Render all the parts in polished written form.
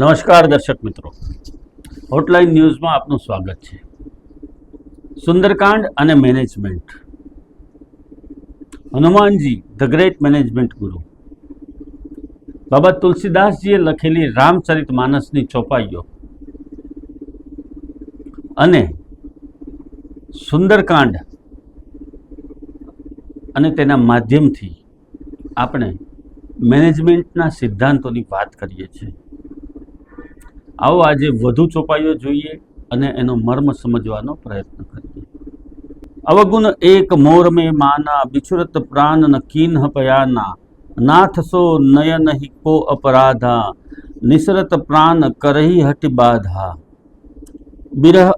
નમસ્કાર દર્શક મિત્રો, હોટલાઇન ન્યૂઝમાં આપનું સ્વાગત છે. સુંદરકાંડ અને management. Hanumanji the great management ગુરુ બાબા તુલસીદાસજીએ લખેલી રામચરિતમાનસની ચોપાઈઓ અને સુંદરકાંડ અને તેના માધ્યમથી આપણે મેનેજમેન્ટના સિદ્ધાંતોની વાત કરીએ છીએ. આવો આજે વધુ ચોપાઈઓ જોઈએ અને એનો મર્મ સમજવાનો પ્રયત્ન કરીએ. અવગુણ એક મોર में माना बिछुरत प्राण न कीन्ह पयाना नाथ सो नयन ही को अपराधा निसरत प्राण करही हट बाधा बिरह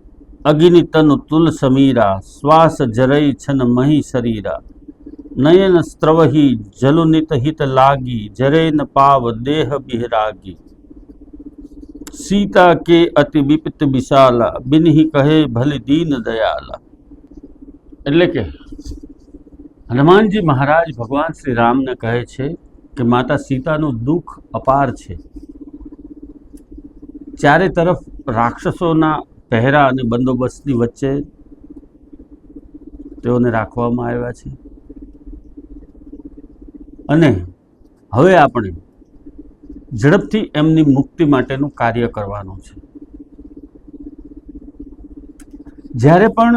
अग्नि तनु तुल समीरा श्वास जरई छन मही शरीरा नयन स्त्रवही जलुनित हित लागी जरे न पाव देह बिहरागी सीता के अति विपित विशाला बिनहि કહે ભલે દીન દયાલા. એટલે કે હનુમાનજી મહારાજ ભગવાન શ્રી રામને કહે છે કે માતા સીતાનું દુઃખ અપાર છે. ચારે તરફ રાક્ષસોના પહેરા અને બંદોબસ્તની વચ્ચે તેઓને રાખવામાં આવ્યા છે અને હવે આપણે ઝડપથી એમની મુક્તિ માટેનું કાર્ય કરવાનું છે. જ્યારે પણ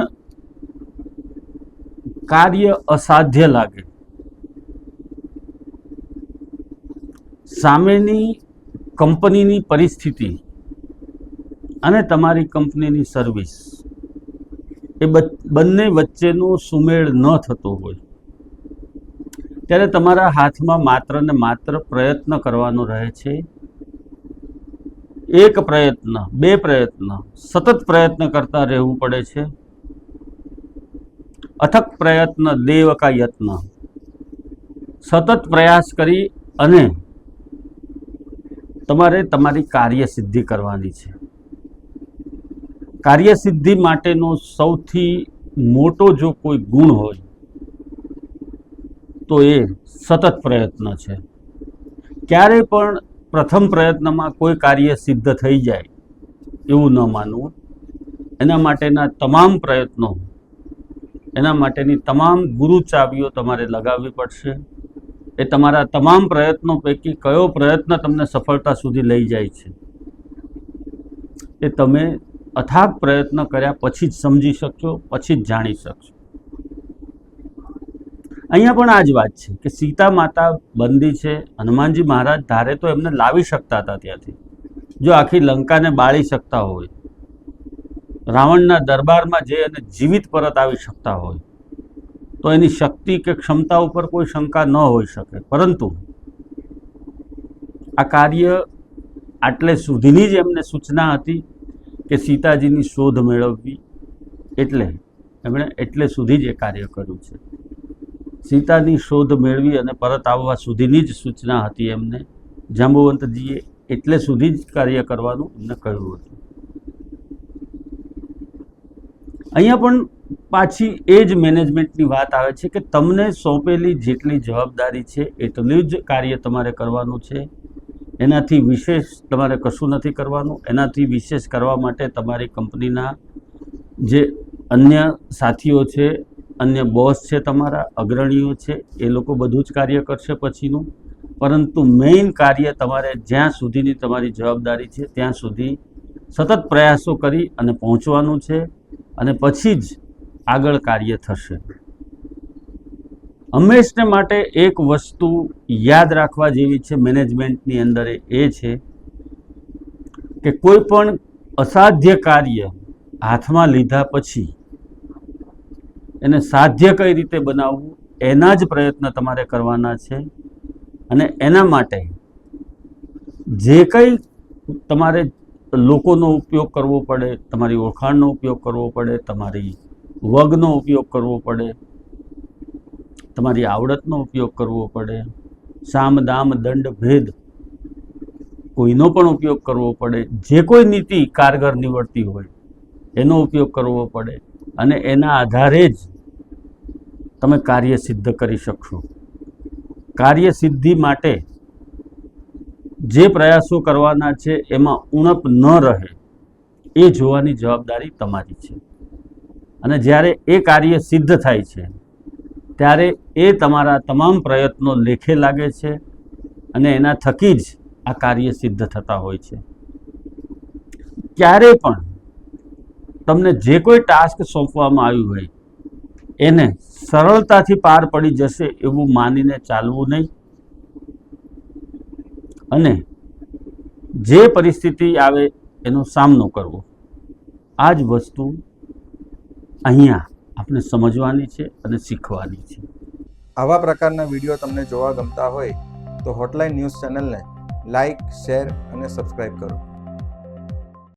કાર્ય અસાધ્ય લાગે, સામેની કંપનીની પરિસ્થિતિ અને તમારી કંપનીની સર્વિસ એ બંને વચ્ચેનો સુમેળ ન થતો હોય ત્યારે તમારા હાથમાં માત્ર ને માત્ર પ્રયત્ન કરવાનો રહે છે. એક પ્રયત્ન, બે પ્રયત્ન, સતત પ્રયત્ન કરતા રહેવું પડે છે. અથક પ્રયત્ન દેવ કા યત્ન. સતત પ્રયાસ કરી અને તમારે તમારી કાર્યસિદ્ધિ કરવાની છે. કાર્યસિદ્ધિ માટેનો સૌથી મોટો જો કોઈ ગુણ હોય તો એ સતત પ્રયત્ન છે. ક્યારેય પણ પ્રથમ પ્રયત્નમાં કોઈ કાર્ય સિદ્ધ થઈ જાય એવું ન માનવું. એના માટેના તમામ પ્રયત્નો, એના માટેની તમામ ગુરુ ચાવીઓ તમારે લગાવવી પડશે. એ તમારા તમામ પ્રયત્નો પૈકી કયો પ્રયત્ન તમને સફળતા સુધી લઈ જાય છે એ તમે અથાગ પ્રયત્ન કર્યા પછી જ સમજી શકશો, પછી જ જાણી શકશો. અહીંયા પણ આ જ વાત છે કે સીતા માતા બંદી છે. હનુમાનજી મહારાજ ધારે તો એમને લાવી શકતા હતા ત્યાંથી. જો આખી લંકાને બાળી શકતા હોય, રાવણના દરબારમાં જઈ અને જીવિત પરત આવી શકતા હોય તો એની શક્તિ કે ક્ષમતા ઉપર કોઈ શંકા ન હોઈ શકે. પરંતુ આ કાર્ય આટલે સુધીની જ એમને સૂચના હતી કે સીતાજીની શોધ મેળવવી, એટલે એમણે એટલે સુધી જ એ કાર્ય કર્યું છે. સીતાની શોધ મેળવી અને પરત આવવા સુધીની જ સૂચના હતી એમને. જાંબુવંતજીએ એટલે સુધી જ કાર્ય કરવાનું એમને કહ્યું હતું. અહીંયા પણ પાછી એ જ મેનેજમેન્ટની વાત આવે છે કે તમને સોંપેલી જેટલી જવાબદારી છે એટલું જ કાર્ય તમારે કરવાનું છે. એનાથી વિશેષ તમારે કશું નથી કરવાનું. એનાથી વિશેષ કરવા માટે તમારી કંપનીના જે અન્ય સાથીઓ છે, અન્ય બોસ છે, તમારા અગ્રણીઓ છે, એ લોકો બધું જ કાર્ય કરશે પછીનું. પરંતુ મેઇન કાર્ય તમારે જ્યાં સુધીની તમારી જવાબદારી છે ત્યાં સુધી સતત પ્રયાસો કરી અને પહોંચવાનું છે અને પછી જ આગળ કાર્ય થશે. હંમેશને માટે એક વસ્તુ યાદ રાખવા જેવી છે મેનેજમેન્ટની અંદર, એ છે કે કોઈ પણ અસાધ્ય કાર્ય હાથમાં લીધા પછી એને સાધ્ય કઈ રીતે બનાવવું એના જ પ્રયત્ન તમારે કરવાના છે. અને એના માટે જે કંઈ તમારે લોકોનો ઉપયોગ કરવો પડે, તમારી ઓળખાણનો ઉપયોગ કરવો પડે, તમારી વગનો ઉપયોગ કરવો પડે, તમારી આવડતનો ઉપયોગ કરવો પડે, સામ દામ દંડ ભેદ કોઈનો પણ ઉપયોગ કરવો પડે, જે કોઈ નીતિ કારગર નીવડતી હોય એનો ઉપયોગ કરવો પડે અને એના આધારે જ તમે કાર્ય સિદ્ધ કરી શકશો. કાર્ય સિદ્ધિ માટે જે પ્રયાસો કરવાના છે એમાં ઉણપ ન રહે એ જોવાની જવાબદારી તમારી છે. અને જ્યારે એ કાર્ય સિદ્ધ થાય છે ત્યારે એ તમારા તમામ પ્રયત્નો લેખે લાગે છે અને એના થકી જ આ કાર્ય સિદ્ધ થતા હોય છે. ક્યારે પણ તમને જે કોઈ ટાસ્ક સોંપવામાં આવ્યું હોય એને સરળતાથી પાર પડી જશે એવું માનીને ચાલવું નહીં. અને જે પરિસ્થિતિ આવે એનો સામનો કરવો. આ જ વસ્તુ અહીંયા આપણે સમજવાની છે અને શીખવાની છે. આવા પ્રકારના વિડીયો તમને જોવા ગમતા હોય તો હોટલાઇન ન્યૂઝ ચેનલને લાઇક, શેર અને સબસ્ક્રાઇબ કરો.